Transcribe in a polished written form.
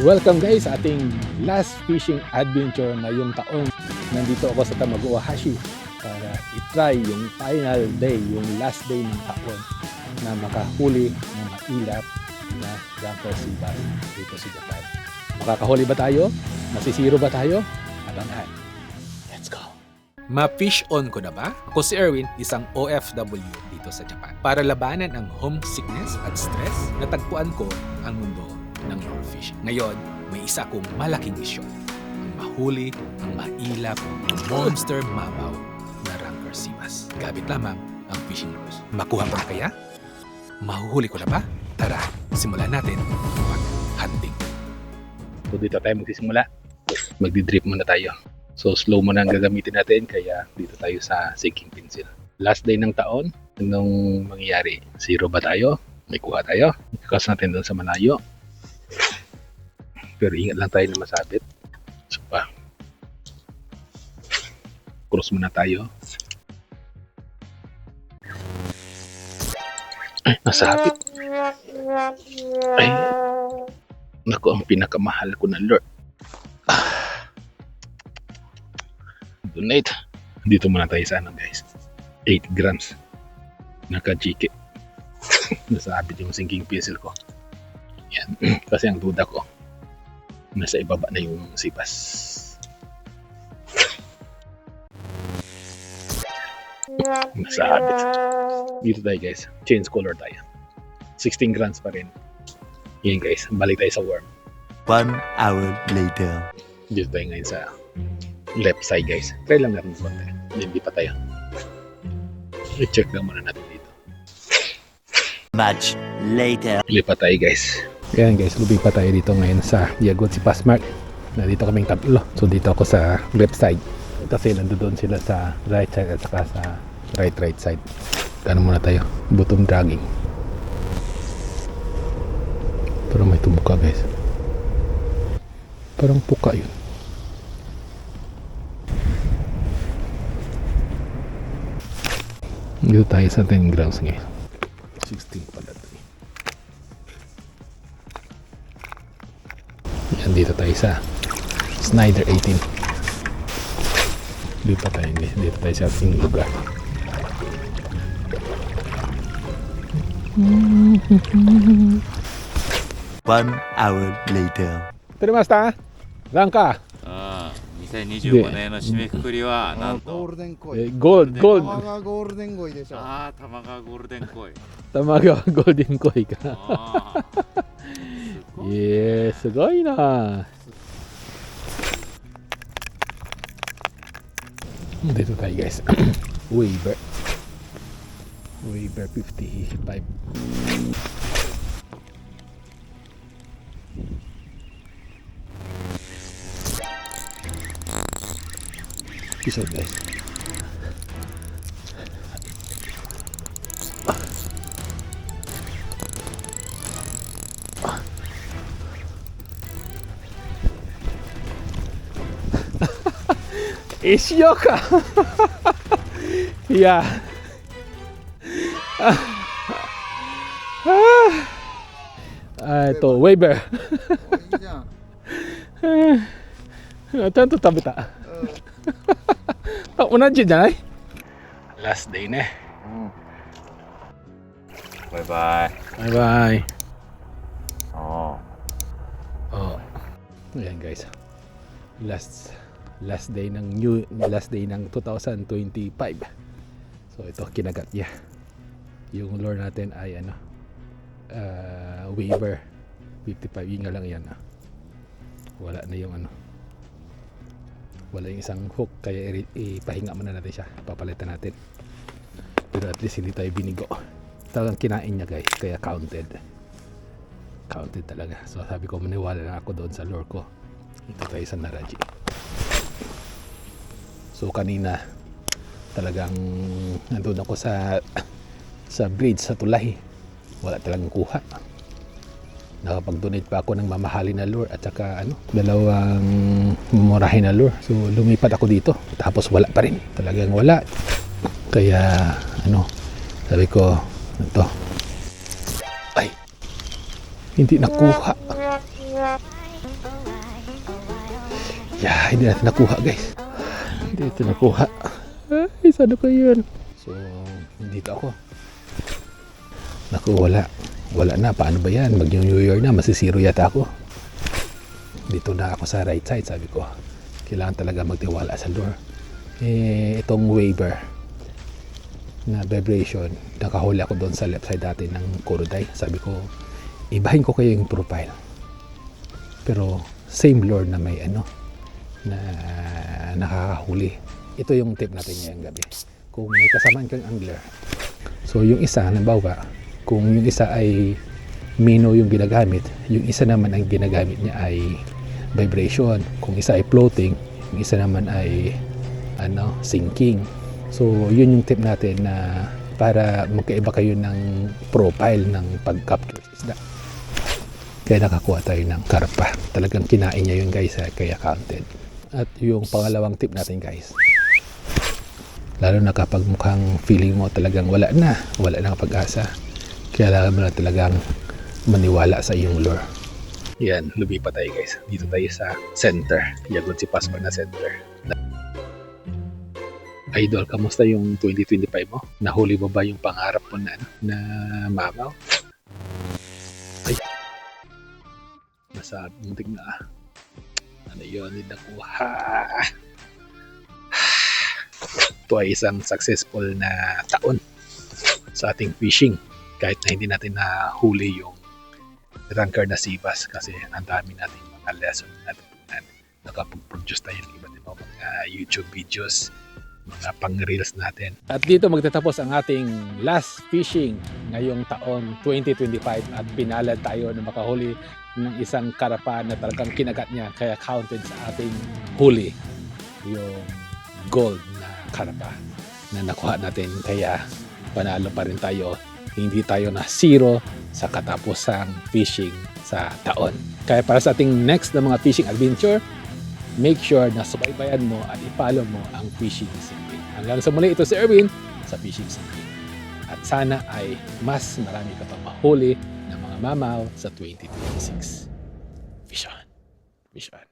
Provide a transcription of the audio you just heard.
Welcome guys sa ating last fishing adventure ngayong taon. Nandito ako sa Tamaguahashi para i-try yung final day, yung last day ng taon na makahuli ng mailap na Ranker Sea Bass dito sa Japan. Makakahuli ba tayo? Masisiro ba tayo? Abangan. Let's go! Ma-fish on ko na ba? Ako si Erwin, isang OFW dito sa Japan. Para labanan ang homesickness at stress, natagpuan ko ang mundo ng lure fishing. Ngayon, may isa akong malaking misyon. Ang mahuli, ang mailap, ang monster mabaw na Ranker Sea Bass. Gamit lamang ang fishing lures. Makuha ko na kaya? Mahuhuli ko na ba? Tara, simulan natin mag-hunting. So dito tayo magsisimula. Magdi-drip muna tayo. So slow muna ang gagamitin natin kaya dito tayo sa sinking pencil. Last day ng taon, anong mangyayari? Zero ba tayo? May kuha tayo? Ikas natin doon sa malayo. Pero ingat lang tayo na masabit. So cross muna tayo. Ay, nasabit. Ay, naku, ang pinakamahal ko na lure. Donate. Dito muna tayo sa ano guys. 8 grams. Naka-jike. Nasabit yung sinking pencil ko. Yan. Kasi ang duda ko, nasa ibaba na yung sipas. Nasabit. Dito tayo guys. Change color tayo. 16 grams pa rin. Yan guys. Balik tayo sa worm. 1 hour later. Dito tayo ngayon sa left side guys. Try lang natin konti. Hindi pa tayo. I-check lang muna natin dito. Much later. Lipat tayo guys. Ayan guys, lumipat tayo dito ngayon sa Yagut si Passmark. Nandito kaming tatlo. So dito ako sa left side. Kasi nandoon sila sa right side at saka sa right side. Gano'n muna tayo. Bottom dragging. Pero may tumuka guys. Parang puka yun. Dito tayo sa 10 grams ngayon. 16 pala ito. Yan, dito tayo sa Snyder 18. Dito tayo sa ating lugar. One hour later. Terimashita? Ranka? 2025年の締めくくりはなんとゴールデンコイ。ゴールド。玉がゴールデンコイでしょ。ああ玉がゴールデンコイ Tamaga golden koi ka. ああすごい Yeah, すごいな. Dito tayo guys. Weaver 55. Isa guys. Ishio ka. Yeah. Ito, Weaver. いいじゃん。ちゃんと食べた。あ、同じじゃない？ Last day ね。バイバイバイバイ。あ Oh. Ayan guys. Last day ng 2025. So ito kinagat niya. Yung lure natin ay ano? Weaver 55. Yun nga lang yan. Wala na yung ano. Wala yung isang hook kaya ipahinga muna natin siya. Papalitan natin. Pero at least hindi tayo binigo. Talagang kinain niya guys. Kaya counted talaga. So sabi ko maniwala na ako doon sa lure ko. Ito tayo sa Naraji. So kanina talagang nandun ako sa bridge sa tulay. Wala talagang kuha. Nakapag-donate pa ako ng mamahalin na lure at saka dalawang mumurahin na lure. So lumipat ako dito. Tapos wala pa rin. Talagang wala. Kaya sabi ko ito. Ay. Hindi nakuha. Yeah, hindi natin nakuha guys. Hindi natin nakuha. Ay, sana pa yun. So, dito ako. Naku, wala. Wala na. Paano ba yan? Mag-New Year na. Masisiro yata ako. Dito na ako sa right side, sabi ko. Kailangan talaga magtiwala sa lure. Itong waiver na vibration, nakahuli ako doon sa left side dati ng Kuroday. Sabi ko, ibahin ko kayo yung profile. Pero, same lure na may ano, na nakakahuli. Ito yung tip natin ngayong gabi. Kung may kasamaan kang angler, so yung isa, halimbawa, kung yung isa ay minnow yung ginagamit, yung isa naman ang ginagamit niya ay vibration. Kung isa ay floating, yung isa naman ay sinking. So yun yung tip natin na para magkaiba kayo ng profile ng pag-capture isda. Kaya nakakuha tayo ng karpa. Talagang kinain niya yun guys, kaya counted. At yung pangalawang tip natin guys, lalo na kapag mukhang feeling mo talagang wala na pag-asa, kailangan mo na talagang maniwala sa iyong lure. Yan, lumipat tayo guys. Dito tayo sa center. Yagot si Pasco na center. Idol, kamusta yung 2025 mo? Nahuli mo ba yung pangarap mo na mamaw? Ay, nasa muntik na. Ano yun? Hindi nakuha. Ito ay isang successful na taon sa ating fishing. Kahit na hindi natin nahuli yung ranker na sibas kasi ang dami natin mga lesson na natutunan. Nakapag-produce tayo ng iba't ibang mga YouTube videos, mga pang-reels natin. At dito magtatapos ang ating last fishing ngayong taon 2025 at pinalad tayo na makahuli ng isang karapa na talagang kinagat niya kaya counted sa ating huli yung gold na karapa na nakuha natin, kaya panalo pa rin tayo. Hindi tayo na zero sa katapusang fishing sa taon. Kaya para sa ating next na mga fishing adventure, make sure na subaybayan mo at i-follow mo ang Fishing Simping. Hanggang sa muli, ito si Erwin sa Fishing Simping. At sana ay mas marami ka pang mahuli ng mga mamaw sa 2026. Fish on. Fish on.